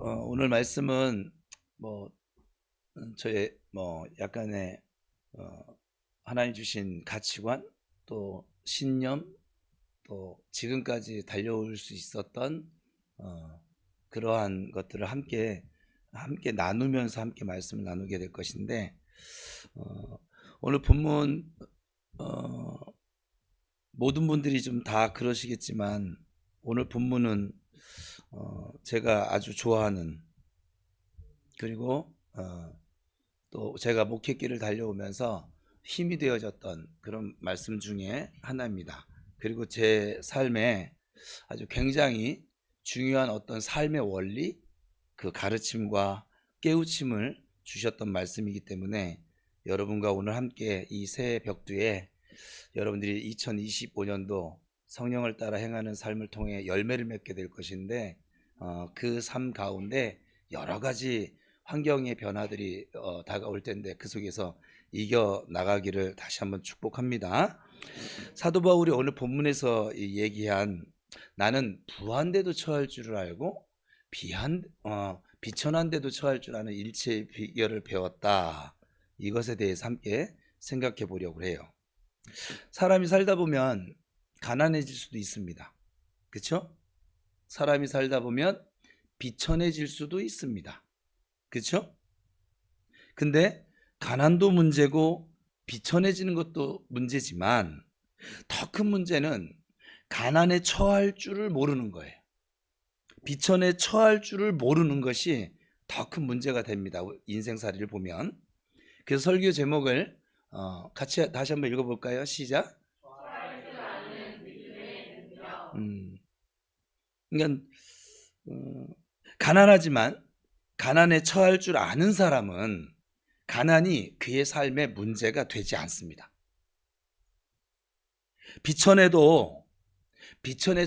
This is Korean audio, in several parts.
오늘 말씀은 저의 약간의 하나님 주신 가치관, 또 신념, 또 지금까지 달려올 수 있었던 그러한 것들을 함께 나누면서 함께 말씀을 나누게 될 것인데, 오늘 본문 모든 분들이 좀 다 그러시겠지만, 오늘 본문은 제가 아주 좋아하는, 그리고 또 제가 목회길을 달려오면서 힘이 되어졌던 그런 말씀 중에 하나입니다. 그리고 제 삶에 아주 굉장히 중요한 어떤 삶의 원리, 그 가르침과 깨우침을 주셨던 말씀이기 때문에, 여러분과 오늘 함께 이 새해 벽두에 여러분들이 2025년도 성령을 따라 행하는 삶을 통해 열매를 맺게 될 것인데, 그 삶 가운데 여러 가지 환경의 변화들이 다가올 텐데, 그 속에서 이겨 나가기를 다시 한번 축복합니다. 사도 바울이 오늘 본문에서 얘기한, 나는 부한데도 처할 줄을 알고 비천한데도 처할 줄 아는 일체의 비결을 배웠다. 이것에 대해서 함께 생각해 보려고 해요. 사람이 살다 보면 가난해질 수도 있습니다. 그렇죠? 사람이 살다 보면 비천해질 수도 있습니다. 그렇죠? 근데 가난도 문제고 비천해지는 것도 문제지만, 더 큰 문제는 가난에 처할 줄을 모르는 거예요. 비천에 처할 줄을 모르는 것이 더 큰 문제가 됩니다. 인생살이를 보면. 그래서 설교 제목을 같이 다시 한번 읽어볼까요? 시작. 그러니까 가난하지만 가난에 처할 줄 아는 사람은 가난이 그의 삶의 문제가 되지 않습니다. 비천에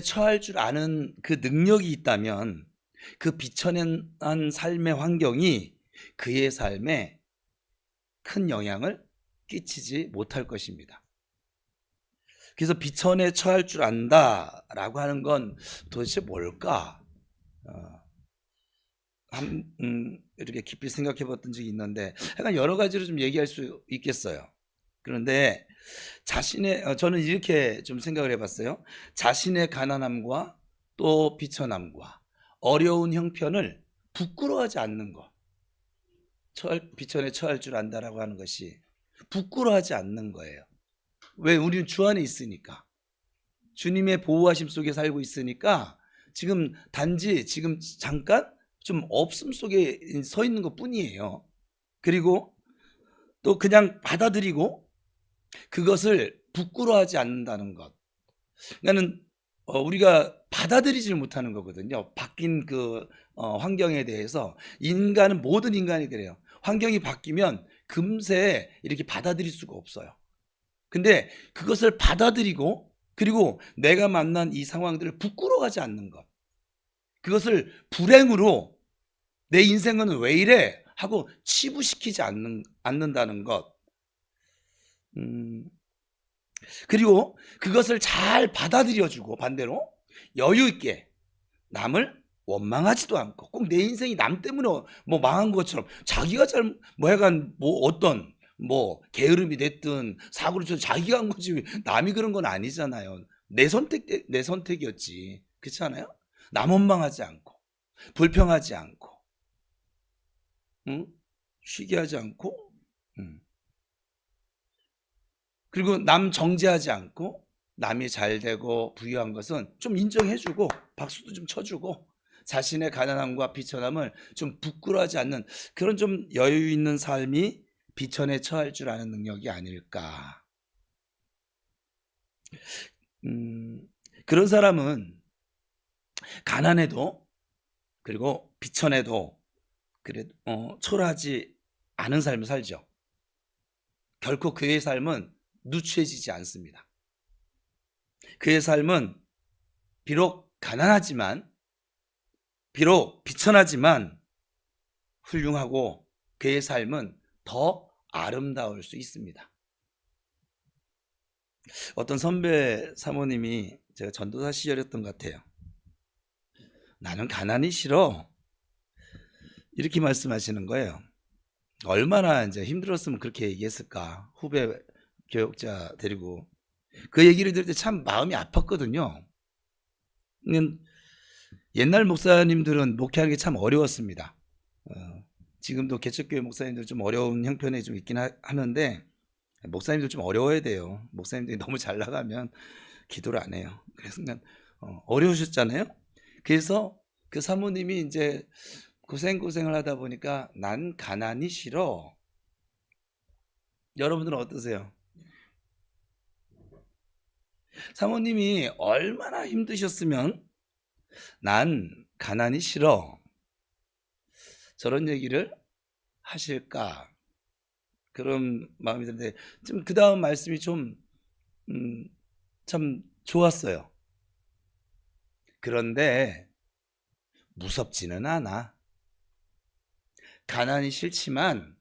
처할 줄 아는 그 능력이 있다면, 그 비천한 삶의 환경이 그의 삶에 큰 영향을 끼치지 못할 것입니다. 그래서 비천에 처할 줄 안다라고 하는 건 도대체 뭘까? 이렇게 깊이 생각해 봤던 적이 있는데, 약간 여러 가지로 좀 얘기할 수 있겠어요. 그런데 저는 이렇게 좀 생각을 해봤어요. 자신의 가난함과 또 비천함과 어려운 형편을 부끄러워하지 않는 것. 비천에 처할 줄 안다라고 하는 것이 부끄러워하지 않는 거예요. 왜? 우리는 주 안에 있으니까, 주님의 보호하심 속에 살고 있으니까, 단지 잠깐 좀 없음 속에 서 있는 것 뿐이에요. 그리고 또 그냥 받아들이고 그것을 부끄러워하지 않는다는 것. 그러니까는 우리가 받아들이질 못하는 거거든요. 바뀐 그 환경에 대해서. 모든 인간이 그래요. 환경이 바뀌면 금세 이렇게 받아들일 수가 없어요. 근데 그것을 받아들이고, 그리고 내가 만난 이 상황들을 부끄러워하지 않는 것, 그것을 불행으로 내 인생은 왜 이래 하고 치부시키지 않는다는 것. 그리고 그것을 잘 받아들여주고, 반대로 여유 있게 남을 원망하지도 않고, 꼭 내 인생이 남 때문에 망한 것처럼, 자기가 약간 어떤 게으름이 됐든 사고를 쳐서 자기가 한 거지, 남이 그런 건 아니잖아요. 내 선택이었지. 그렇지 않아요? 남 원망하지 않고, 불평하지 않고, 쉬게 하지 않고, 그리고 남 정죄하지 않고, 남이 잘 되고 부유한 것은 좀 인정해주고 박수도 좀 쳐주고, 자신의 가난함과 비천함을 좀 부끄러워하지 않는 그런 좀 여유 있는 삶이 비천에 처할 줄 아는 능력이 아닐까. 그런 사람은 가난해도, 그리고 비천해도 초라하지 않은 삶을 살죠. 결코 그의 삶은 누추해지지 않습니다. 그의 삶은 비록 가난하지만, 비록 비천하지만 훌륭하고, 그의 삶은 더 아름다울 수 있습니다. 어떤 선배 사모님이, 제가 전도사 시절이었던 것 같아요. 나는 가난이 싫어. 이렇게 말씀하시는 거예요. 얼마나 이제 힘들었으면 그렇게 얘기했을까. 후배 교역자 데리고. 그 얘기를 들을 때 참 마음이 아팠거든요. 옛날 목사님들은 목회하는 게 참 어려웠습니다. 지금도 개척교회 목사님들 좀 어려운 형편에 좀 있긴 하는데, 목사님들 좀 어려워야 돼요. 목사님들이 너무 잘 나가면 기도를 안 해요. 그래서 그냥 어려우셨잖아요. 그래서 그 사모님이 이제 고생을 하다 보니까 난 가난이 싫어. 여러분들은 어떠세요? 사모님이 얼마나 힘드셨으면 난 가난이 싫어. 저런 얘기를 하실까? 그런 마음이 드는데, 좀 그 다음 말씀이 좀, 참 좋았어요. 그런데 무섭지는 않아. 가난이 싫지만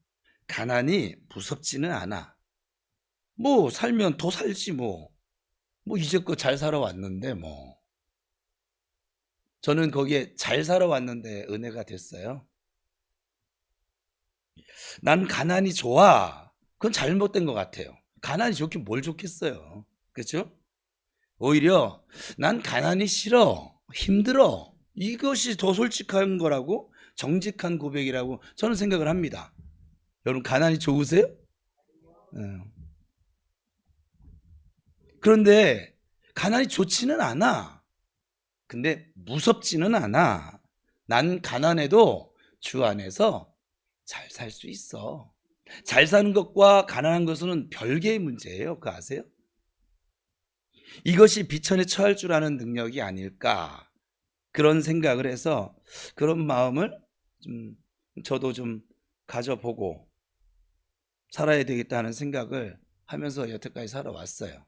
가난이 무섭지는 않아. 뭐 살면 더 살지 뭐. 뭐 이제껏 잘 살아왔는데 뭐. 저는 거기에 잘 살아왔는데 은혜가 됐어요. 난 가난이 좋아. 그건 잘못된 것 같아요. 가난이 좋긴 뭘 좋겠어요. 그렇죠? 오히려 난 가난이 싫어. 힘들어. 이것이 더 솔직한 거라고, 정직한 고백이라고 저는 생각을 합니다. 여러분 가난이 좋으세요? 그런데 가난이 좋지는 않아. 근데 무섭지는 않아. 난 가난해도 주 안에서 잘 살 수 있어. 잘 사는 것과 가난한 것은 별개의 문제예요. 그거 아세요? 이것이 비천에 처할 줄 아는 능력이 아닐까, 그런 생각을 해서 그런 마음을 저도 좀 가져보고 살아야 되겠다는 생각을 하면서 여태까지 살아왔어요.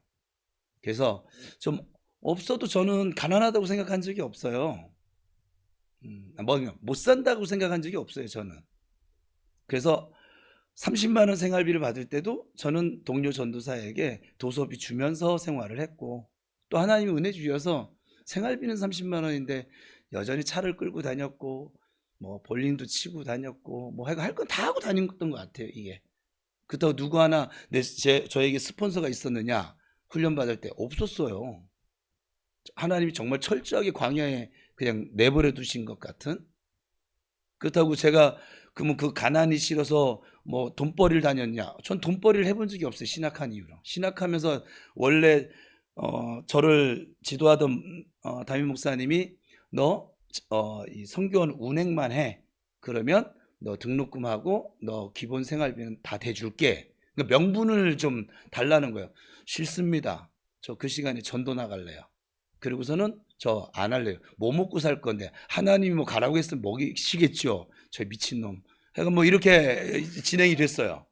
그래서 좀 없어도 저는 가난하다고 생각한 적이 없어요. 못 산다고 생각한 적이 없어요, 저는. 그래서 30만 원 생활비를 받을 때도 저는 동료 전도사에게 도서비 주면서 생활을 했고, 또 하나님이 은혜 주셔서 생활비는 30만 원인데 여전히 차를 끌고 다녔고, 뭐 볼링도 치고 다녔고, 뭐 할 건 다 하고 다녔던 것 같아요, 이게. 그렇다고 누구 하나 저에게 스폰서가 있었느냐? 훈련 받을 때 없었어요. 하나님이 정말 철저하게 광야에 그냥 내버려 두신 것 같은. 그렇다고 제가 그러면 그 가난이 싫어서 뭐 돈벌이를 다녔냐? 전 돈벌이를 해본 적이 없어요. 신학한 이후로. 신학하면서 원래 저를 지도하던 담임 목사님이 너 이 성교원 운행만 해. 그러면 너 등록금하고 너 기본 생활비는 다 대줄게. 그러니까 명분을 좀 달라는 거예요. 싫습니다. 저 그 시간에 전도 나갈래요. 그리고서는 저 안 할래요. 뭐 먹고 살 건데 하나님이 뭐 가라고 했으면 먹이시겠죠. 저 미친놈. 그러니까 뭐 이렇게 진행이 됐어요.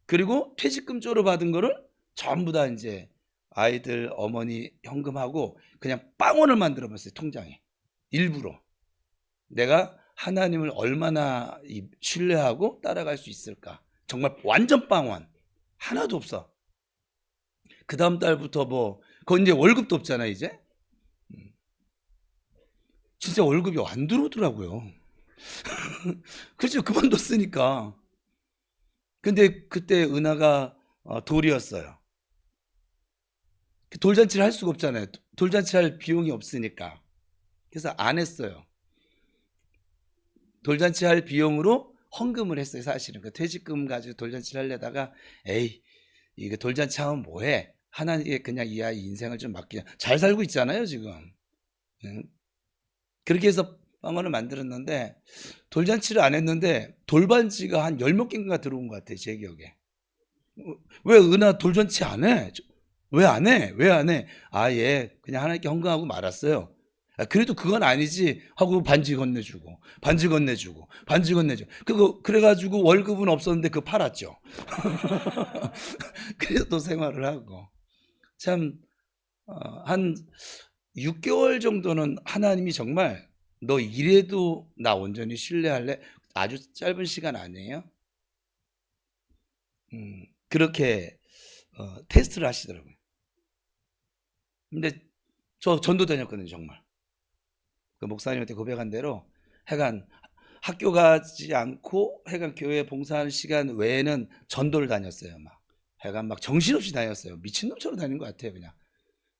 그리고 퇴직금 쪼로 받은 거를 전부 다 이제 아이들 어머니 현금하고 그냥 빵원을 만들어 봤어요, 통장에. 일부러. 내가 하나님을 얼마나 신뢰하고 따라갈 수 있을까. 정말 완전 빵원. 하나도 없어. 그 다음 달부터 뭐, 그건 이제 월급도 없잖아, 이제. 진짜 월급이 안 들어오더라고요. 그렇죠. 그만뒀으니까. 근데 그때 은하가 돌이었어요. 돌잔치를 할 수가 없잖아요. 돌잔치 할 비용이 없으니까. 그래서 안 했어요. 돌잔치 할 비용으로 헌금을 했어요, 사실은. 그 퇴직금 가지고 돌잔치를 하려다가, 에이, 이거 돌잔치 하면 뭐해? 하나님께 그냥 이 아이 인생을 좀 맡기자. 잘 살고 있잖아요, 지금. 응? 그렇게 해서 빵원을 만들었는데, 돌잔치를 안 했는데, 돌반지가 한 10몇 개인가 들어온 것 같아요, 제 기억에. 왜 은하 돌잔치 안 해? 왜 안 해? 왜 안 해? 예, 그냥 하나님께 헌금하고 말았어요. 그래도 그건 아니지 하고 반지 건네주고, 반지 건네주고, 반지 건네주고. 그래가지고 월급은 없었는데 그거 팔았죠. 그래서 또 생활을 하고. 참, 한 6개월 정도는 하나님이 정말 너 이래도 나 온전히 신뢰할래? 아주 짧은 시간 아니에요? 그렇게 테스트를 하시더라고요. 근데 저 전도 다녔거든요, 정말. 그 목사님한테 고백한 대로 하여간 학교 가지 않고 하여간 교회 봉사하는 시간 외에는 전도를 다녔어요. 막 하여간 막 정신없이 다녔어요. 미친놈처럼 다닌 것 같아요. 그냥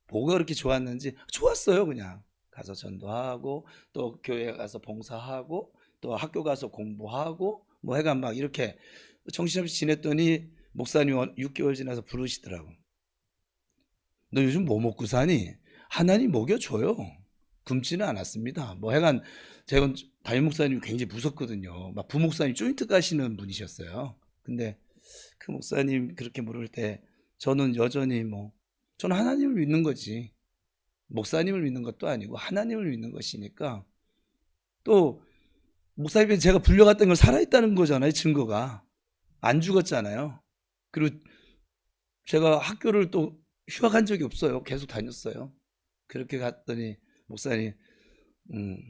뭐가 그렇게 좋았는지 좋았어요. 그냥 가서 전도하고 또 교회 가서 봉사하고 또 학교 가서 공부하고 뭐 하여간 막 이렇게 정신없이 지냈더니 목사님 6개월 지나서 부르시더라고. 너 요즘 뭐 먹고 사니? 하나님 먹여줘요. 굶지는 않았습니다. 뭐 하여간 제가 담임 목사님이 굉장히 무섭거든요. 막 부목사님 조인트 가시는 분이셨어요. 근데 그 목사님 그렇게 물을 때 저는 여전히 저는 하나님을 믿는 거지. 목사님을 믿는 것도 아니고 하나님을 믿는 것이니까. 또 목사님이 제가 불려갔던 걸 살아있다는 거잖아요. 증거가. 안 죽었잖아요. 그리고 제가 학교를 또 휴학한 적이 없어요. 계속 다녔어요. 그렇게 갔더니 목사님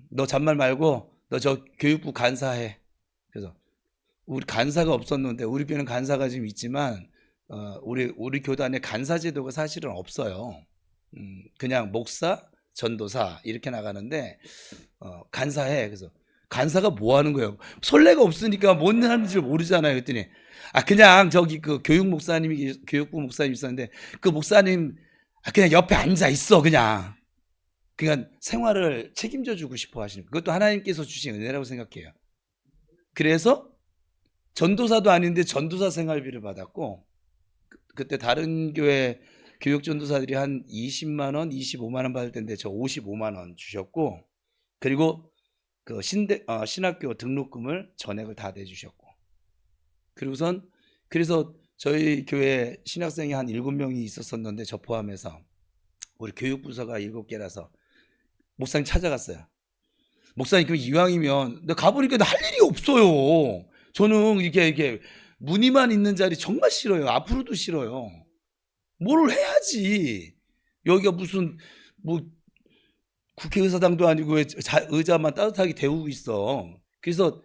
너 잔말 말고 너 저 교육부 간사해. 그래서 우리 간사가 없었는데 우리 교회는 간사가 지금 있지만 우리 교단에 간사 제도가 사실은 없어요. 그냥 목사, 전도사 이렇게 나가는데 간사해. 그래서 간사가 뭐 하는 거예요? 선례가 없으니까 뭔 하는지 모르잖아요. 그랬더니 그냥 저기 그 교육부 목사님 있었는데 그 목사님 그냥 옆에 앉아 있어 그냥. 그러니까 생활을 책임져 주고 싶어 하시는 그것도 하나님께서 주신 은혜라고 생각해요. 그래서 전도사도 아닌데 전도사 생활비를 받았고 그때 다른 교회 교육 전도사들이 한 20만 원, 25만 원 받을 텐데 저 55만 원 주셨고 그리고 그 신학교 등록금을 전액을 다 내주셨고 그리고선 그래서 저희 교회 신학생이 한 7명이 있었었는데 저 포함해서 우리 교육부서가 7개라서 목사님 찾아갔어요. 목사님 그럼 이왕이면 나 가보니까 나 할 일이 없어요. 저는 이렇게 문의만 있는 자리 정말 싫어요. 앞으로도 싫어요. 뭘 해야지. 여기가 무슨 국회의사당도 아니고 왜 의자만 따뜻하게 데우고 있어. 그래서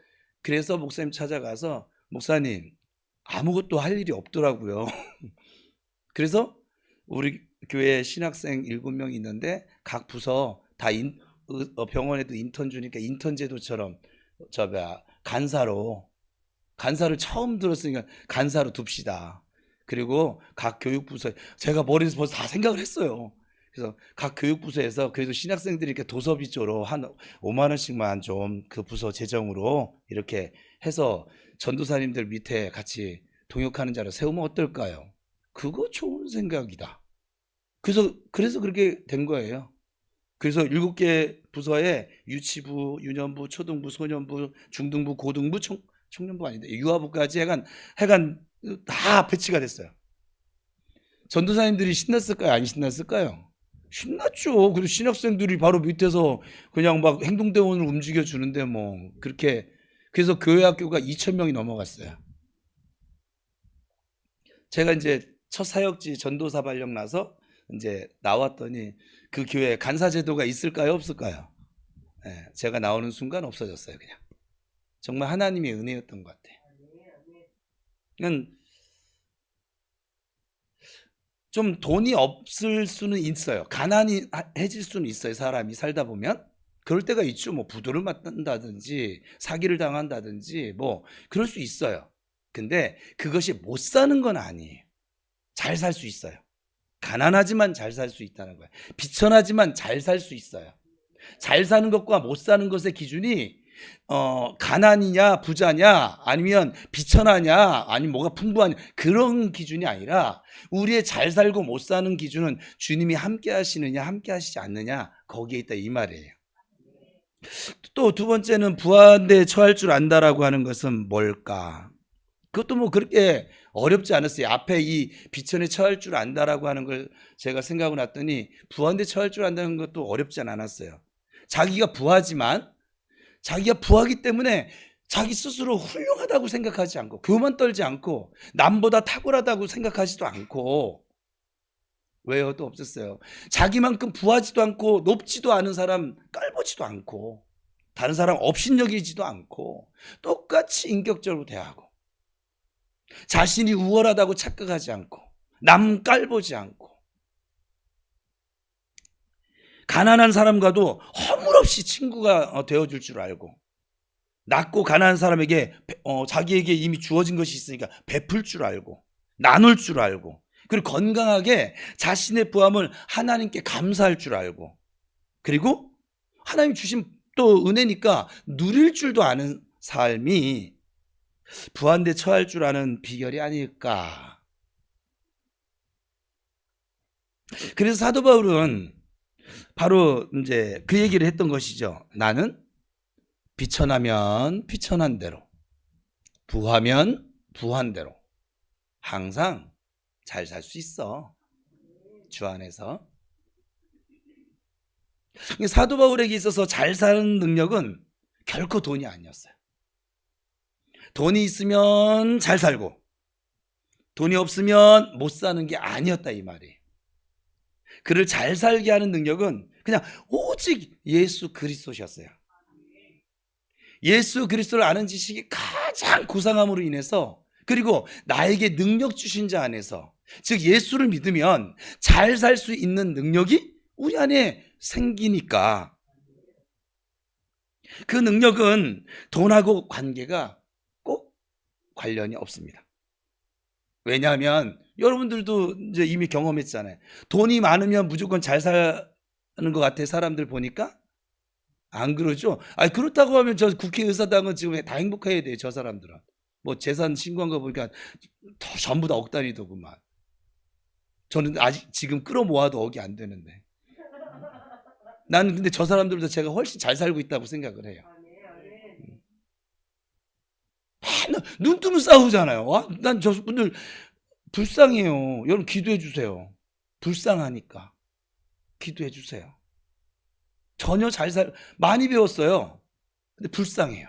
목사님 찾아가서 목사님 아무것도 할 일이 없더라고요. 그래서 우리 교회 신학생 7명이 있는데 각 부서 다 병원에도 인턴 주니까 인턴 제도처럼 간사를 처음 들었으니까 간사로 둡시다. 그리고 각 교육부서 제가 머리에서 벌써 다 생각을 했어요. 그래서 각 교육부서에서 그래도 신학생들이 이렇게 도서비 쪽으로 한 5만 원씩만 좀 그 부서 재정으로 이렇게 해서 전도사님들 밑에 같이 동역하는 자로 세우면 어떨까요? 그거 좋은 생각이다. 그래서 그렇게 된 거예요. 그래서 7개 부서에 유치부, 유년부, 초등부, 소년부, 중등부, 고등부, 청년부 아닌데 유아부까지 해간 다 배치가 됐어요. 전도사님들이 신났을까요? 안 신났을까요? 신났죠. 그리고 신학생들이 바로 밑에서 그냥 막 행동대원을 움직여 주는데 그렇게 그래서 교회 학교가 2,000명이 넘어갔어요. 제가 이제 첫 사역지 전도사 발령 나서 이제 나왔더니 그 교회에 간사 제도가 있을까요? 없을까요? 네, 제가 나오는 순간 없어졌어요. 그냥 정말 하나님의 은혜였던 것 같아요. 좀 돈이 없을 수는 있어요. 가난해질 수는 있어요. 사람이 살다 보면 그럴 때가 있죠. 부도를 맞는다든지 사기를 당한다든지 그럴 수 있어요. 근데 그것이 못 사는 건 아니에요. 잘 살 수 있어요. 가난하지만 잘 살 수 있다는 거예요. 비천하지만 잘 살 수 있어요. 잘 사는 것과 못 사는 것의 기준이 가난이냐 부자냐 아니면 비천하냐 아니면 뭐가 풍부하냐 그런 기준이 아니라 우리의 잘 살고 못 사는 기준은 주님이 함께 하시느냐 함께 하시지 않느냐 거기에 있다 이 말이에요. 또 두 번째는 부하인데 처할 줄 안다라고 하는 것은 뭘까? 그것도 그렇게 어렵지 않았어요. 앞에 이 비천에 처할 줄 안다라고 하는 걸 제가 생각을 했더니 부하인데 처할 줄 안다는 것도 어렵지 않았어요. 자기가 부하지만 자기가 부하기 때문에 자기 스스로 훌륭하다고 생각하지 않고 교만 떨지 않고 남보다 탁월하다고 생각하지도 않고 왜요도 없었어요. 자기만큼 부하지도 않고 높지도 않은 사람 깔보지도 않고 다른 사람 업신여기지도 않고 똑같이 인격적으로 대하고 자신이 우월하다고 착각하지 않고 남 깔보지 않고 가난한 사람과도 허물없이 친구가 되어줄 줄 알고 낮고 가난한 사람에게 자기에게 이미 주어진 것이 있으니까 베풀 줄 알고 나눌 줄 알고, 그리고 건강하게 자신의 부함을 하나님께 감사할 줄 알고, 그리고 하나님 주신 또 은혜니까 누릴 줄도 아는 삶이 부한데 처할 줄 아는 비결이 아닐까. 그래서 사도 바울은 바로 이제 그 얘기를 했던 것이죠. 나는 비천하면 비천한 대로, 부하면 부한 대로 항상 잘 살 수 있어, 주 안에서. 사도 바울에게 있어서 잘 사는 능력은 결코 돈이 아니었어요. 돈이 있으면 잘 살고 돈이 없으면 못 사는 게 아니었다, 이 말이. 그를 잘 살게 하는 능력은 그냥 오직 예수 그리스도셨어요. 예수 그리스도를 아는 지식이 가장 고상함으로 인해서, 그리고 나에게 능력 주신 자 안에서, 즉 예수를 믿으면 잘 살 수 있는 능력이 우리 안에 생기니까, 그 능력은 돈하고 관계가 꼭 관련이 없습니다. 왜냐하면 여러분들도 이제 이미 경험했잖아요. 돈이 많으면 무조건 잘 사는 것 같아, 사람들 보니까. 안 그러죠? 아니, 그렇다고 하면 저 국회의사당은 지금 다 행복해야 돼요, 저 사람들은. 뭐 재산 신고한 거 보니까 전부 다 억 단위더구만. 저는 아직 지금 끌어모아도 억이 안 되는데. 나는 근데 저 사람들보다 제가 훨씬 잘 살고 있다고 생각을 해요. 맨날 눈 뜨면 싸우잖아요. 난 저분들 불쌍해요. 여러분 기도해 주세요. 불쌍하니까 기도해 주세요. 전혀 많이 배웠어요. 근데 불쌍해요.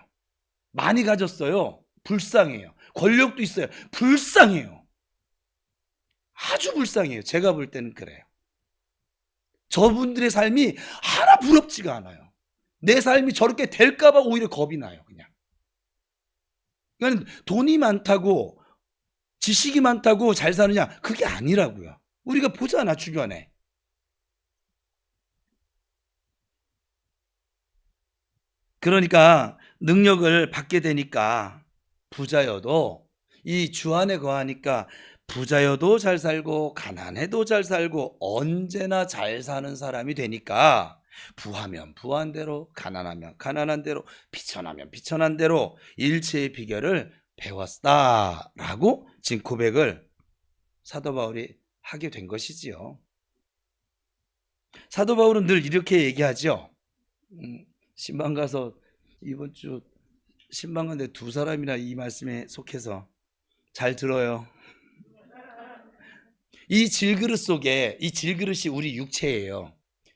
많이 가졌어요. 불쌍해요. 권력도 있어요. 불쌍해요. 아주 불쌍해요. 제가 볼 때는 그래요. 저분들의 삶이 하나 부럽지가 않아요. 내 삶이 저렇게 될까봐 오히려 겁이 나요, 그냥. 그러니까 돈이 많다고, 지식이 많다고 잘 사느냐, 그게 아니라고요. 우리가 보잖아, 주변에. 그러니까 능력을 받게 되니까 부자여도, 이 주 안에 거하니까 부자여도 잘 살고 가난해도 잘 살고 언제나 잘 사는 사람이 되니까, 부하면 부한 대로, 가난하면 가난한 대로, 비천하면 비천한 대로 일체의 비결을 배웠다라고 지금 고백을 사도 바울이 하게 된 것이지요. 사도 바울은 늘 이렇게 얘기하죠. 신방 가서 이번 주 신방 갔는데 두 사람이나 이 말씀에 속해서 잘 들어요. 이 질그릇 속에, 이 질그릇이 우리 육체예요.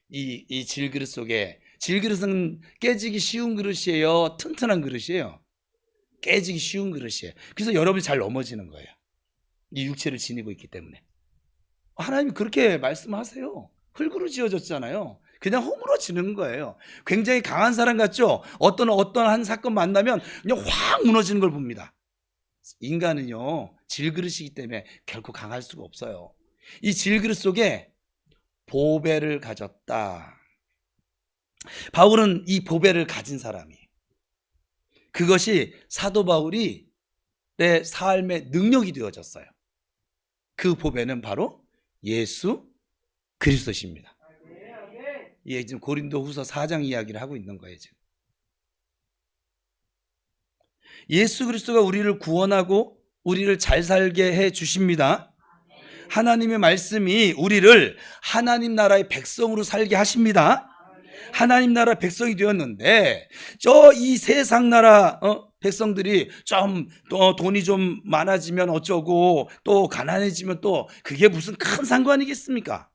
이 질그릇 속에, 질그릇은 깨지기 쉬운 그릇이에요, 튼튼한 그릇이에요? 깨지기 쉬운 그릇이에요. 그래서 여러분이 잘 넘어지는 거예요. 이 육체를 지니고 있기 때문에. 하나님이 그렇게 말씀하세요. 흙으로 지어졌잖아요. 그냥 허물어지는 거예요. 굉장히 강한 사람 같죠? 어떤 한 사건 만나면 그냥 확 무너지는 걸 봅니다. 인간은요, 질그릇이기 때문에 결코 강할 수가 없어요. 이 질그릇 속에 보배를 가졌다. 바울은 이 보배를 가진 사람이에요. 그것이 사도 바울이 내 삶의 능력이 되어졌어요. 그 보배는 바로 예수 그리스도십니다. 예, 지금 고린도후서 4장 이야기를 하고 있는 거예요, 지금. 예수 그리스도가 우리를 구원하고 우리를 잘 살게 해 주십니다. 하나님의 말씀이 우리를 하나님 나라의 백성으로 살게 하십니다. 하나님 나라 백성이 되었는데, 이 세상 나라 백성들이 좀 돈이 좀 많아지면 어쩌고, 또 가난해지면 또 그게 무슨 큰 상관이겠습니까?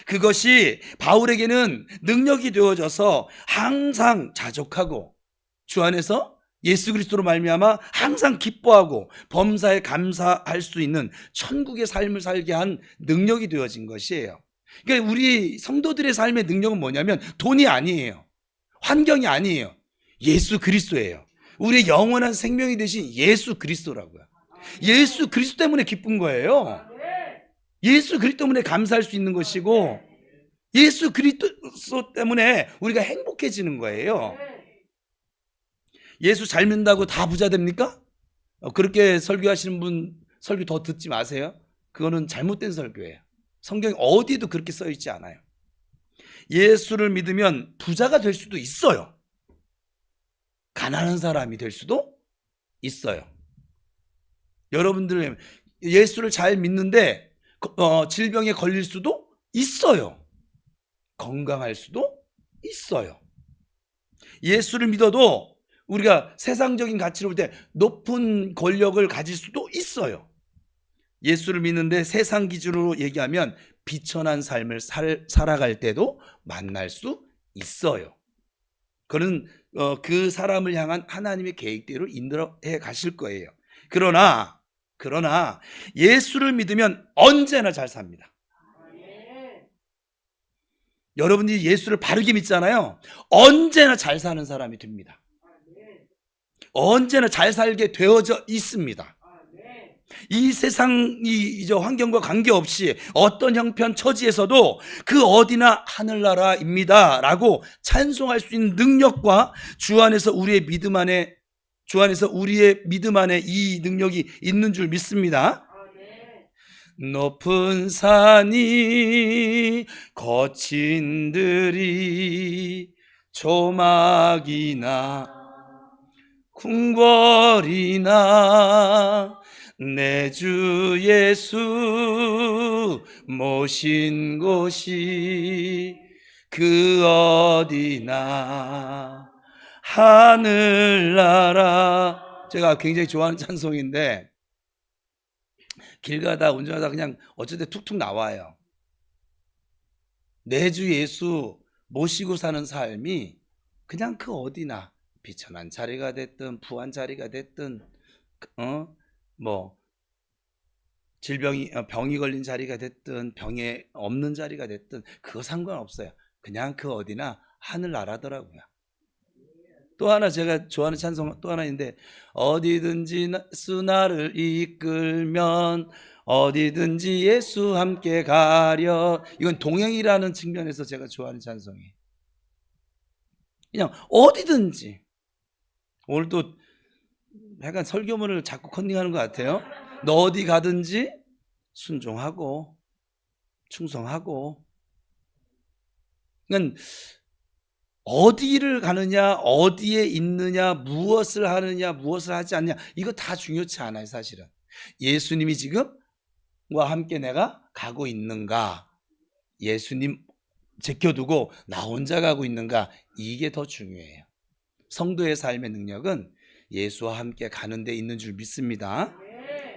그것이 바울에게는 능력이 되어져서 항상 자족하고 주 안에서 예수 그리스도로 말미암아 항상 기뻐하고 범사에 감사할 수 있는 천국의 삶을 살게 한 능력이 되어진 것이에요. 그러니까 우리 성도들의 삶의 능력은 뭐냐면 돈이 아니에요. 환경이 아니에요. 예수 그리스도예요. 우리의 영원한 생명이 되신 예수 그리스도라고요. 예수 그리스도 때문에 기쁜 거예요. 예수 그리스도 때문에 감사할 수 있는 것이고, 예수 그리스도 때문에 우리가 행복해지는 거예요. 예수 잘 믿는다고 다 부자 됩니까? 그렇게 설교하시는 분 설교 더 듣지 마세요. 그거는 잘못된 설교예요. 성경 어디에도 그렇게 써 있지 않아요. 예수를 믿으면 부자가 될 수도 있어요. 가난한 사람이 될 수도 있어요. 여러분들 예수를 잘 믿는데 질병에 걸릴 수도 있어요. 건강할 수도 있어요. 예수를 믿어도 우리가 세상적인 가치로 볼 때 높은 권력을 가질 수도 있어요. 예수를 믿는데 세상 기준으로 얘기하면 비천한 삶을 살아갈 때도 만날 수 있어요. 그는 그 사람을 향한 하나님의 계획대로 인도해 가실 거예요. 그러나 예수를 믿으면 언제나 잘 삽니다. 여러분들이 예수를 바르게 믿잖아요. 언제나 잘 사는 사람이 됩니다. 언제나 잘 살게 되어져 있습니다. 이 세상 이 환경과 관계없이 어떤 형편 처지에서도 그 어디나 하늘나라입니다 라고 찬송할 수 있는 능력과 주 안에서 우리의 믿음 안에 이 능력이 있는 줄 믿습니다. 높은 산이 거친 들이 조막이나 궁궐이나 내 주 예수 모신 곳이 그 어디나 하늘나라. 제가 굉장히 좋아하는 찬송인데 길 가다 운전하다 그냥 어쨌든 툭툭 나와요. 내 주 예수 모시고 사는 삶이 그냥 그 어디나 비천한 자리가 됐든 부한 자리가 됐든 병이 걸린 자리가 됐든 병에 없는 자리가 됐든 그거 상관없어요. 그냥 그 어디나 하늘나라더라고요. 또 하나 제가 좋아하는 찬송 또 하나 있는데 어디든지 예수 나를 이끌면 어디든지 예수 함께 가려. 이건 동행이라는 측면에서 제가 좋아하는 찬송이에요. 그냥 어디든지. 오늘도 약간 설교문을 자꾸 컨닝하는 것 같아요. 너 어디 가든지 순종하고 충성하고. 그러니까 어디를 가느냐, 어디에 있느냐, 무엇을 하느냐, 무엇을 하지 않느냐, 이거 다 중요치 않아요. 사실은 예수님이 지금과 함께 내가 가고 있는가, 예수님 제껴두고 나 혼자 가고 있는가, 이게 더 중요해요. 성도의 삶의 능력은 예수와 함께 가는 데 있는 줄 믿습니다.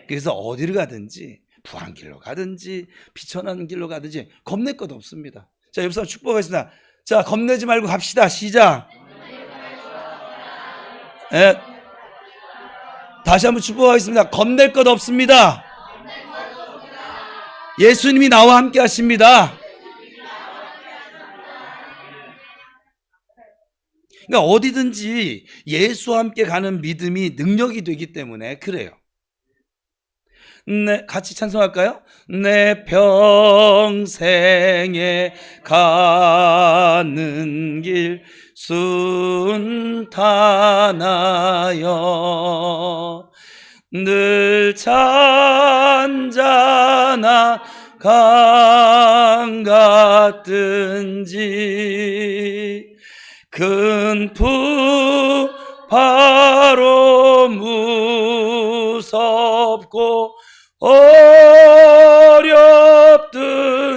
그래서 어디를 가든지 부한 길로 가든지 비천한 길로 가든지 겁낼 것 없습니다. 자, 옆 사람 축복하겠습니다. 자, 겁내지 말고 갑시다. 시작. 네. 다시 한번 축복하겠습니다. 겁낼 것 없습니다. 예수님이 나와 함께 하십니다. 그러니까 어디든지 예수와 함께 가는 믿음이 능력이 되기 때문에 그래요. 네, 같이 찬송할까요? 내 평생에 가는 길 순탄하여 늘 잔잔한 강 같든지 큰 풍파로 무섭고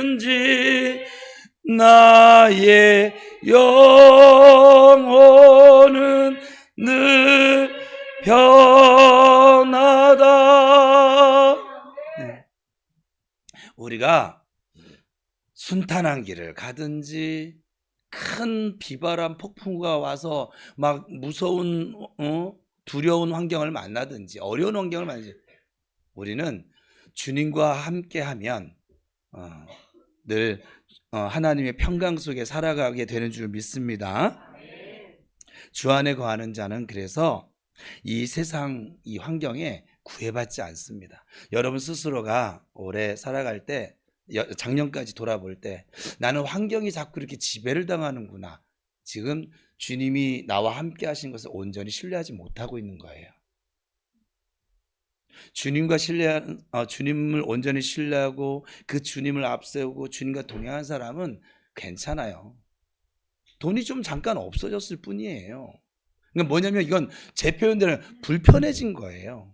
어렵든지 나의 영혼은 늘 편하다. 네. 우리가 순탄한 길을 가든지 큰 비바람 폭풍우가 와서 막 무서운 두려운 환경을 만나든지 어려운 환경을 만나든지 우리는 주님과 함께하면 늘 하나님의 평강 속에 살아가게 되는 줄 믿습니다. 주 안에 거하는 자는 그래서 이 세상 이 환경에 구애받지 않습니다. 여러분 스스로가 오래 살아갈 때 작년까지 돌아볼 때 나는 환경이 자꾸 이렇게 지배를 당하는구나. 지금 주님이 나와 함께 하신 것을 온전히 신뢰하지 못하고 있는 거예요. 주님을 온전히 신뢰하고 그 주님을 앞세우고 주님과 동행한 사람은 괜찮아요. 돈이 좀 잠깐 없어졌을 뿐이에요. 그러니까 뭐냐면 이건 제 표현대로 불편해진 거예요.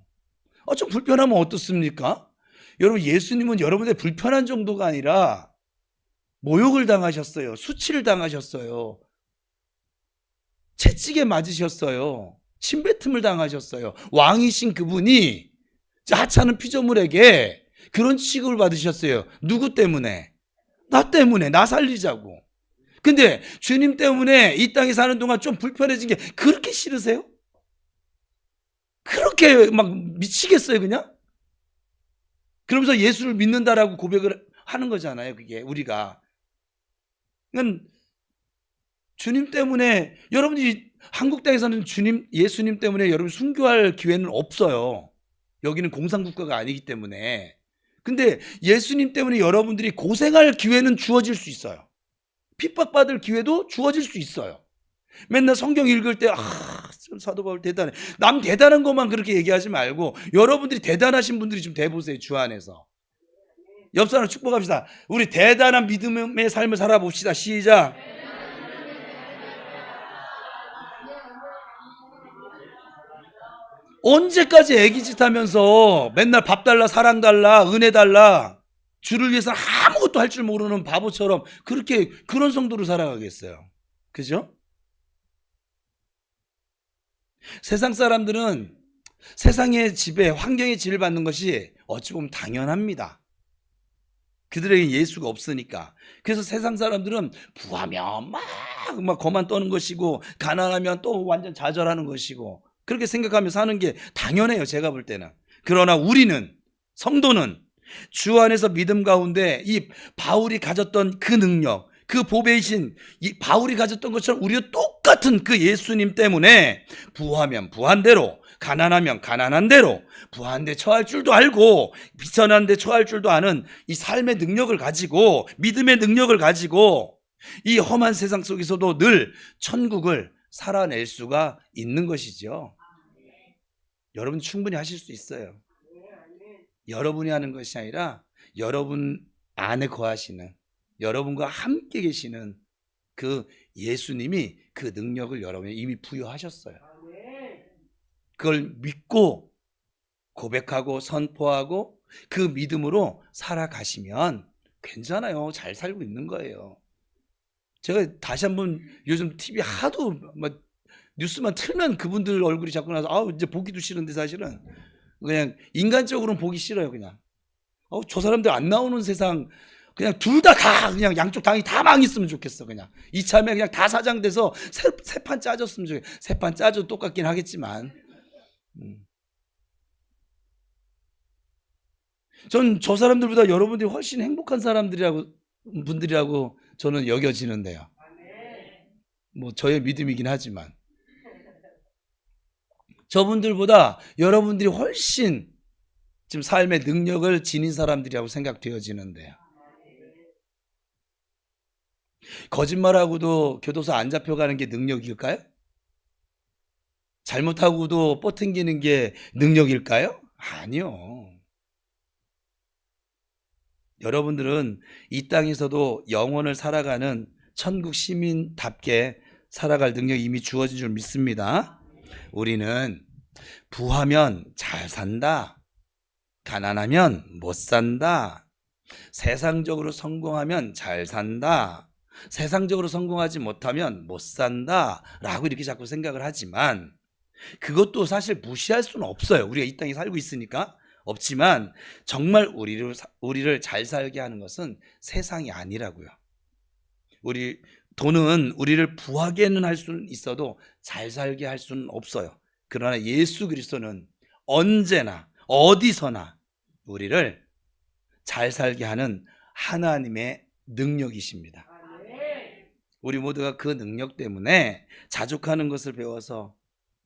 좀 불편하면 어떻습니까? 여러분, 예수님은 여러분의 불편한 정도가 아니라 모욕을 당하셨어요. 수치를 당하셨어요. 채찍에 맞으셨어요. 침뱉음을 당하셨어요. 왕이신 그분이 하찮은 피조물에게 그런 취급을 받으셨어요. 누구 때문에? 나 때문에. 나 살리자고. 근데 주님 때문에 이 땅에 사는 동안 좀 불편해진 게 그렇게 싫으세요? 그렇게 막 미치겠어요 그냥? 그러면서 예수를 믿는다라고 고백을 하는 거잖아요. 그게 우리가. 그러니까 주님 때문에, 여러분이 한국 땅에서는 예수님 때문에 여러분 순교할 기회는 없어요. 여기는 공산국가가 아니기 때문에. 근데 예수님 때문에 여러분들이 고생할 기회는 주어질 수 있어요. 핍박받을 기회도 주어질 수 있어요. 맨날 성경 읽을 때 사도 바울 대단해. 남 대단한 것만 그렇게 얘기하지 말고 여러분들이 대단하신 분들이 좀 돼보세요. 주 안에서. 옆 사람 축복합시다. 우리 대단한 믿음의 삶을 살아봅시다. 시작. 언제까지 애기짓 하면서 맨날 밥 달라, 사랑 달라, 은혜 달라, 주를 위해서 아무것도 할 줄 모르는 바보처럼 그런 성도로 살아가겠어요. 그죠? 세상 사람들은 세상의 지배, 환경의 지배를 받는 것이 어찌 보면 당연합니다. 그들에게 예수가 없으니까. 그래서 세상 사람들은 부하면 막 거만 떠는 것이고, 가난하면 또 완전 좌절하는 것이고, 그렇게 생각하며 사는 게 당연해요. 제가 볼 때는. 그러나 우리는, 성도는 주 안에서 믿음 가운데 이 바울이 가졌던 그 능력, 그 보배이신 이 바울이 가졌던 것처럼 우리도 똑같은 그 예수님 때문에 부하면 부한 대로, 가난하면 가난한 대로, 부한 데 처할 줄도 알고 비천한 데 처할 줄도 아는 이 삶의 능력을 가지고, 믿음의 능력을 가지고 이 험한 세상 속에서도 늘 천국을 살아낼 수가 있는 것이죠. 여러분 충분히 하실 수 있어요. 여러분이 하는 것이 아니라 여러분 안에 거하시는, 여러분과 함께 계시는 그 예수님이 그 능력을 여러분에 이미 부여하셨어요. 그걸 믿고 고백하고 선포하고 그 믿음으로 살아가시면 괜찮아요. 잘 살고 있는 거예요. 제가 다시 한번, 요즘 TV 하도 막 뉴스만 틀면 그분들 얼굴이 자꾸 나서 이제 보기도 싫은데, 사실은 그냥 인간적으로는 보기 싫어요. 그냥 저 사람들 안 나오는 세상, 그냥 둘 다 그냥 양쪽 당이 다 망했으면 좋겠어. 그냥 이참에 그냥 다 사장돼서 새 판 짜졌으면 좋겠어. 새 판 짜도 똑같긴 하겠지만, 전 저 사람들보다 여러분들이 훨씬 행복한 분들이라고 저는 여겨지는데요. 뭐 저의 믿음이긴 하지만 저분들보다 여러분들이 훨씬 지금 삶의 능력을 지닌 사람들이라고 생각되어지는데요. 거짓말하고도 교도소 안 잡혀가는 게 능력일까요? 잘못하고도 뻗팅기는 게 능력일까요? 아니요. 여러분들은 이 땅에서도 영혼을 살아가는 천국 시민답게 살아갈 능력이 이미 주어진 줄 믿습니다. 우리는 부하면 잘 산다, 가난하면 못 산다, 세상적으로 성공하면 잘 산다, 세상적으로 성공하지 못하면 못 산다 라고 이렇게 자꾸 생각을 하지만, 그것도 사실 무시할 수는 없어요. 우리가 이 땅에 살고 있으니까. 없지만 정말 우리를 잘 살게 하는 것은 세상이 아니라고요. 돈은 우리를 부하게는 할 수는 있어도 잘 살게 할 수는 없어요. 그러나 예수 그리스도는 언제나 어디서나 우리를 잘 살게 하는 하나님의 능력이십니다. 우리 모두가 그 능력 때문에 자족하는 것을 배워서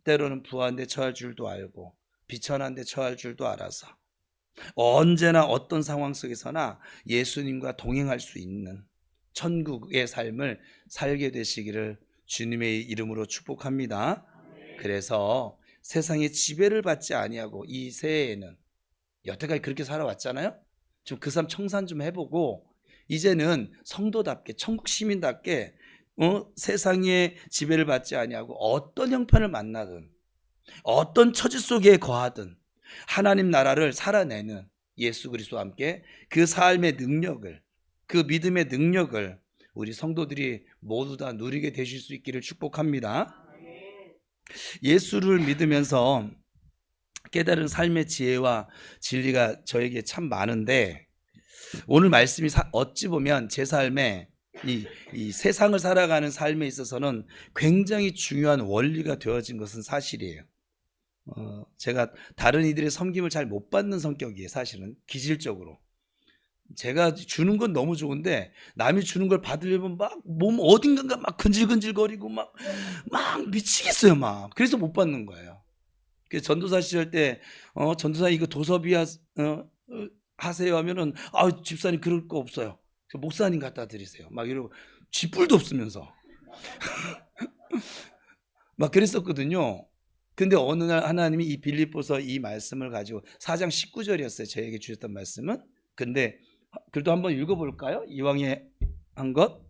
때로는 부한 데 처할 줄도 알고 비천한 데 처할 줄도 알아서 언제나 어떤 상황 속에서나 예수님과 동행할 수 있는 천국의 삶을 살게 되시기를 주님의 이름으로 축복합니다. 그래서 세상의 지배를 받지 아니하고 이 새해에는 여태까지 그렇게 살아왔잖아요. 좀 그 삶 청산 좀 해보고 이제는 성도답게 천국 시민답게 세상의 지배를 받지 아니하고 어떤 형편을 만나든 어떤 처지 속에 거하든 하나님 나라를 살아내는 예수 그리스도와 함께 그 삶의 능력을, 그 믿음의 능력을 우리 성도들이 모두 다 누리게 되실 수 있기를 축복합니다. 예수를 믿으면서 깨달은 삶의 지혜와 진리가 저에게 참 많은데 오늘 말씀이 어찌 보면 제 삶에 이 세상을 살아가는 삶에 있어서는 굉장히 중요한 원리가 되어진 것은 사실이에요. 제가 다른 이들의 섬김을 잘 못 받는 성격이에요. 사실은 기질적으로 제가 주는 건 너무 좋은데 남이 주는 걸 받으려면 막 몸 어딘가가 막 근질근질거리고 막 미치겠어요. 막 그래서 못 받는 거예요. 그래서 전도사 시절 때 전도사 이거 도서비 하세요 하면은 집사님 그럴 거 없어요. 목사님 갖다 드리세요. 막 이러고 쥐뿔도 없으면서 막 그랬었거든요. 근데 어느 날 하나님이 이 빌립보서 이 말씀을 가지고 4장 19절이었어요. 저에게 주셨던 말씀은. 근데 그래도 한번 읽어볼까요? 이왕에 한 것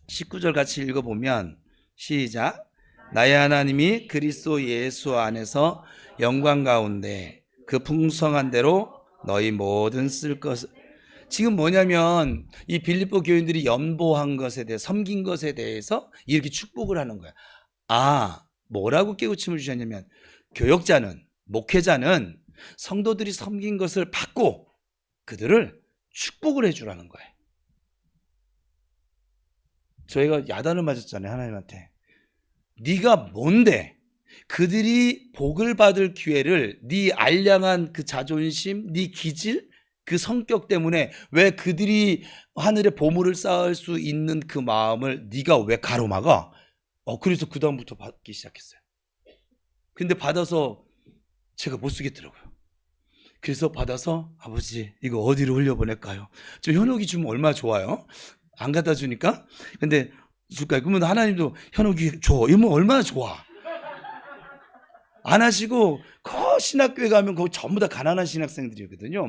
19절 같이 읽어보면 시작. 나의 하나님이 그리스도 예수 안에서 영광 가운데 그 풍성한 대로 너희 모든 쓸 것을 지금 뭐냐면 이 빌립보 교인들이 연보한 것에 대해 섬긴 것에 대해서 이렇게 축복을 하는 거야. 뭐라고 깨우침을 주셨냐면 교역자는 목회자는 성도들이 섬긴 것을 받고 그들을 축복을 해주라는 거예요. 저희가 야단을 맞았잖아요. 하나님한테. 네가 뭔데 그들이 복을 받을 기회를 네 알량한 그 자존심, 네 기질, 그 성격 때문에 왜 그들이 하늘에 보물을 쌓을 수 있는 그 마음을 네가 왜 가로막아? 그래서 그 다음부터 받기 시작했어요. 근데 받아서 제가 못 쓰겠더라고요. 그래서 받아서 아버지 이거 어디로 흘려보낼까요? 저 현혹이 주면 얼마나 좋아요? 안 갖다 주니까. 근데 줄까요? 그러면 하나님도 현혹이 줘 이러면 얼마나 좋아. 안 하시고 신학교에 가면 거기 전부 다 가난한 신학생들이거든요.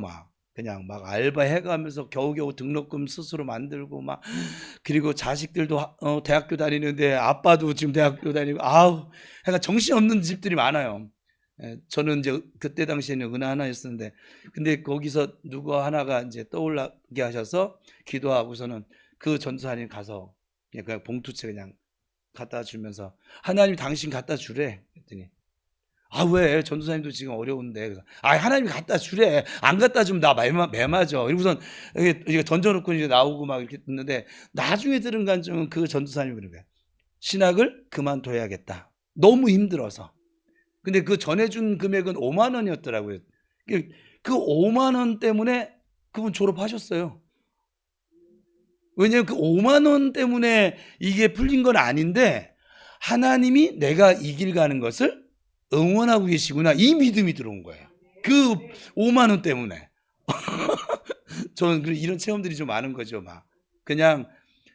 그냥 알바 해가면서 겨우겨우 등록금 스스로 만들고 그리고 자식들도 대학교 다니는데 아빠도 지금 대학교 다니고 약간 정신없는 집들이 많아요. 저는 이제 그때 당시에는 은하 하나였었는데 근데 거기서 누구 하나가 이제 떠올라게 하셔서 기도하고서는 그 전도사님 가서 그냥 봉투채 그냥 갖다 주면서 하나님 당신 갖다 주래 그랬더니 왜 전도사님도 지금 어려운데 그래서 하나님이 갖다 주래 안 갖다 주면 나 매맞아 이러고선 이게 던져놓고 이제 나오고 막 이렇게 듣는데 나중에 들은 간증은 그 전도사님이 그런 거야. 신학을 그만둬야겠다. 너무 힘들어서. 근데 그 전해준 금액은 5만 원이었더라고요. 그 5만 원 때문에 그분 졸업하셨어요. 왜냐하면 그 5만 원 때문에 이게 풀린 건 아닌데 하나님이 내가 이 길 가는 것을 응원하고 계시구나 이 믿음이 들어온 거예요. 그 5만 원 때문에. 저는 이런 체험들이 좀 많은 거죠. 그냥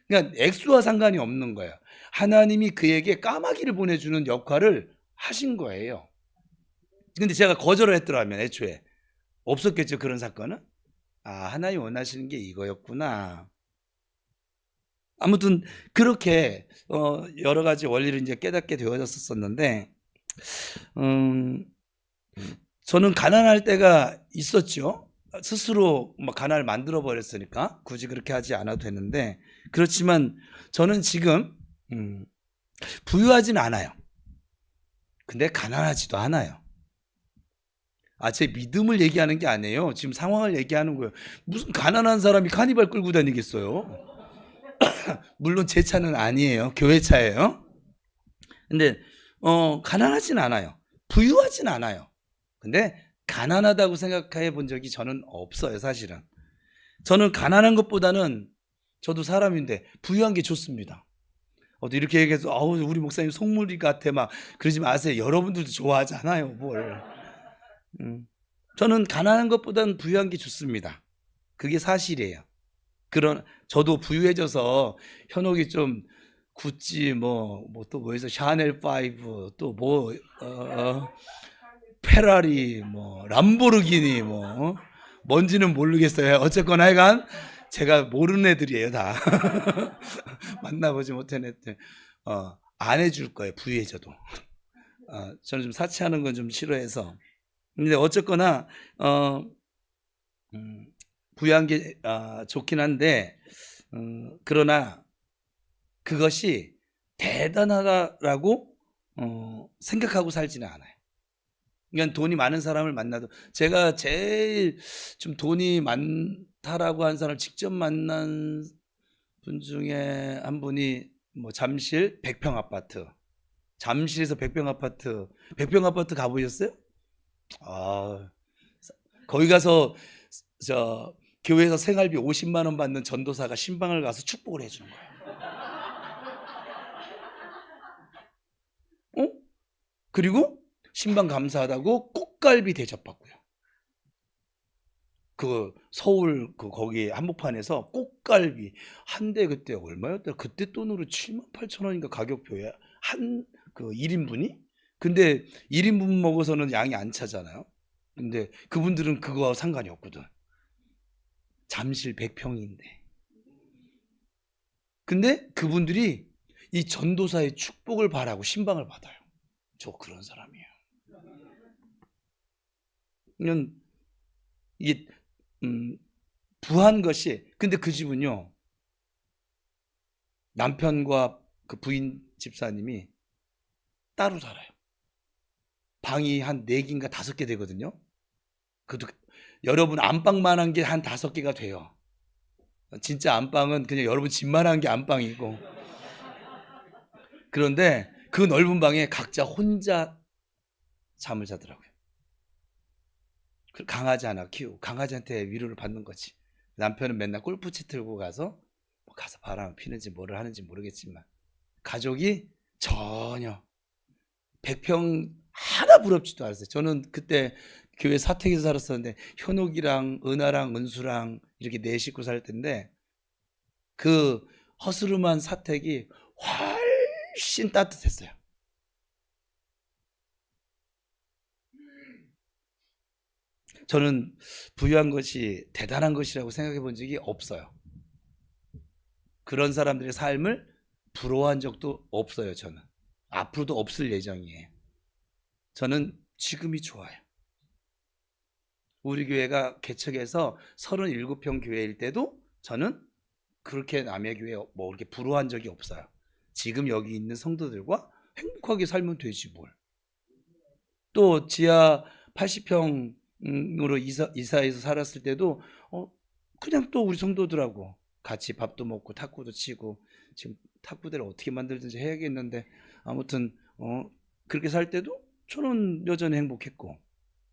액수와 상관이 없는 거예요. 하나님이 그에게 까마귀를 보내주는 역할을 하신 거예요. 근데 제가 거절을 했더라면 애초에 없었겠죠. 그런 사건은. 하나님 원하시는 게 이거였구나. 아무튼 그렇게 여러 가지 원리를 이제 깨닫게 되어졌었는데 저는 가난할 때가 있었죠. 스스로 가난을 만들어 버렸으니까 굳이 그렇게 하지 않아도 되는데 그렇지만 저는 지금 부유하진 않아요. 근데 가난하지도 않아요. 제 믿음을 얘기하는 게 아니에요. 지금 상황을 얘기하는 거예요. 무슨 가난한 사람이 카니발 끌고 다니겠어요? 물론 제 차는 아니에요. 교회 차예요. 근데 가난하진 않아요. 부유하진 않아요. 근데 가난하다고 생각해 본 적이 저는 없어요. 사실은. 저는 가난한 것보다는 저도 사람인데 부유한 게 좋습니다. 이렇게 얘기해서 우리 목사님 속물이 같아 그러지 마세요. 여러분들도 좋아하잖아요. 뭘. 저는 가난한 것보다는 부유한 게 좋습니다. 그게 사실이에요. 저도 부유해져서 현혹이 좀 구찌 또 뭐에서 샤넬 5 또 페라리 람보르기니 뭔지는 모르겠어요. 어쨌거나 하여간 제가 모르는 애들이에요 다. 만나보지 못한 애들. 안 해줄 거예요 부유해져도. 저는 좀 사치하는 건 좀 싫어해서. 근데 어쨌거나 부유한 게 좋긴 한데 그러나 그것이 대단하다라고 생각하고 살지는 않아요. 그러니까 돈이 많은 사람을 만나도, 제가 제일 좀 돈이 많다라고 한 사람을 직접 만난 분 중에 한 분이 잠실 100평 아파트, 잠실에서 100평 아파트 가보셨어요? 거기 가서 교회에서 생활비 50만 원 받는 전도사가 신방을 가서 축복을 해주는 거예요. 그리고 신방 감사하다고 꽃갈비 대접받고요. 서울 거기 한복판에서 꽃갈비 한 대 그때 얼마였더라? 그때 돈으로 7만 8천 원인가 가격표에 1인분이? 근데 1인분 먹어서는 양이 안 차잖아요. 근데 그분들은 그거와 상관이 없거든. 잠실 100평인데. 근데 그분들이 이 전도사의 축복을 바라고 신방을 받아요. 저 그런 사람이에요. 그냥 이게 부한 것이, 근데 그 집은요, 남편과 그 부인 집사님이 따로 살아요. 방이 한 4개인가 5개 되거든요. 여러분 안방만한 게 한 5개가 돼요. 진짜 안방은 그냥 여러분 집만한 게 안방이고. 그런데 그 넓은 방에 각자 혼자 잠을 자더라고요. 강아지 하나 키우고 강아지한테 위로를 받는 거지. 남편은 맨날 골프채 들고 가서 바람 피는지 뭐를 하는지 모르겠지만 가족이 전혀 100평 하나 부럽지도 않았어요. 저는 그때 교회 사택에서 살았었는데 현옥이랑 은하랑 은수랑 이렇게 4식구 살 텐데 그 허스름한 사택이 훨씬 따뜻했어요. 저는 부유한 것이 대단한 것이라고 생각해 본 적이 없어요. 그런 사람들의 삶을 부러워한 적도 없어요. 저는 앞으로도 없을 예정이에요. 저는 지금이 좋아요. 우리 교회가 개척해서 37평 교회일 때도 저는 그렇게 남의 교회에 이렇게 부러워한 적이 없어요. 지금 여기 있는 성도들과 행복하게 살면 되지 뭘. 또 지하 80평으로 이사해서 살았을 때도 그냥 또 우리 성도들하고 같이 밥도 먹고 탁구도 치고, 지금 탁구대를 어떻게 만들든지 해야겠는데 아무튼 그렇게 살 때도 저는 여전히 행복했고,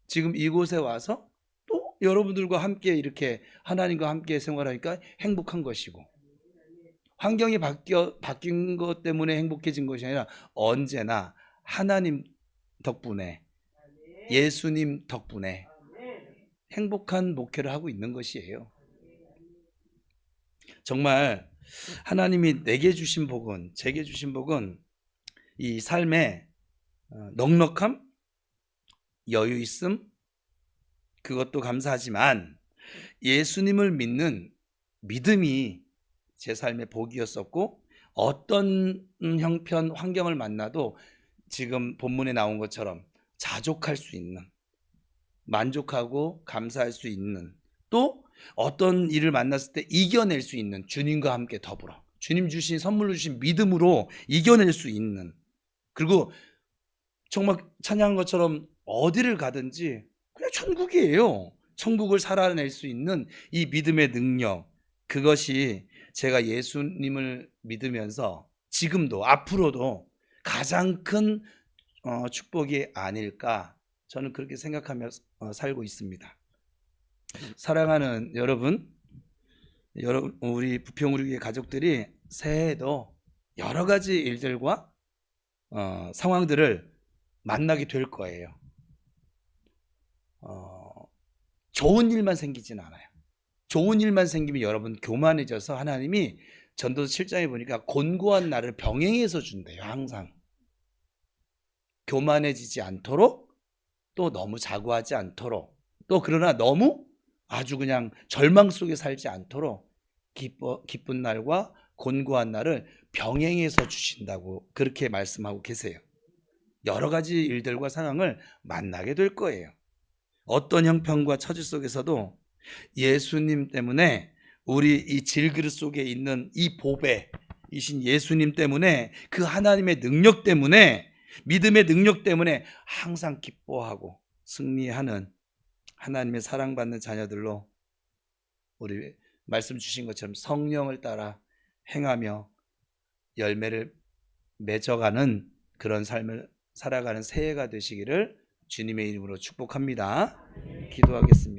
지금 이곳에 와서 또 여러분들과 함께 이렇게 하나님과 함께 생활하니까 행복한 것이고, 환경이 바뀐 것 때문에 행복해진 것이 아니라 언제나 하나님 덕분에, 예수님 덕분에 행복한 목회를 하고 있는 것이에요. 정말 하나님이 내게 주신 복은, 제게 주신 복은 이 삶에 넉넉함, 여유 있음, 그것도 감사하지만 예수님을 믿는 믿음이 제 삶의 복이었었고, 어떤 형편, 환경을 만나도 지금 본문에 나온 것처럼 자족할 수 있는, 만족하고 감사할 수 있는, 또 어떤 일을 만났을 때 이겨낼 수 있는, 주님과 함께 더불어 주님 주신 선물로 주신 믿음으로 이겨낼 수 있는, 그리고 정말 찬양한 것처럼 어디를 가든지 그냥 천국이에요. 천국을 살아낼 수 있는 이 믿음의 능력, 그것이 제가 예수님을 믿으면서 지금도 앞으로도 가장 큰 축복이 아닐까, 저는 그렇게 생각하며 살고 있습니다. 사랑하는 여러분, 우리 부평우리교회 가족들이 새해에도 여러 가지 일들과 상황들을 만나게 될 거예요. 좋은 일만 생기진 않아요. 좋은 일만 생기면 여러분 교만해져서 하나님이 전도서 7장에 보니까 곤고한 날을 병행해서 준대요. 항상 교만해지지 않도록, 또 너무 자고하지 않도록, 또 그러나 너무 아주 그냥 절망 속에 살지 않도록 기쁜 날과 곤고한 날을 병행해서 주신다고 그렇게 말씀하고 계세요. 여러 가지 일들과 상황을 만나게 될 거예요. 어떤 형편과 처지 속에서도 예수님 때문에, 우리 이 질그릇 속에 있는 이 보배이신 예수님 때문에, 그 하나님의 능력 때문에, 믿음의 능력 때문에 항상 기뻐하고 승리하는 하나님의 사랑받는 자녀들로, 우리 말씀 주신 것처럼 성령을 따라 행하며 열매를 맺어가는 그런 삶을 살아가는 새해가 되시기를 주님의 이름으로 축복합니다. 기도하겠습니다.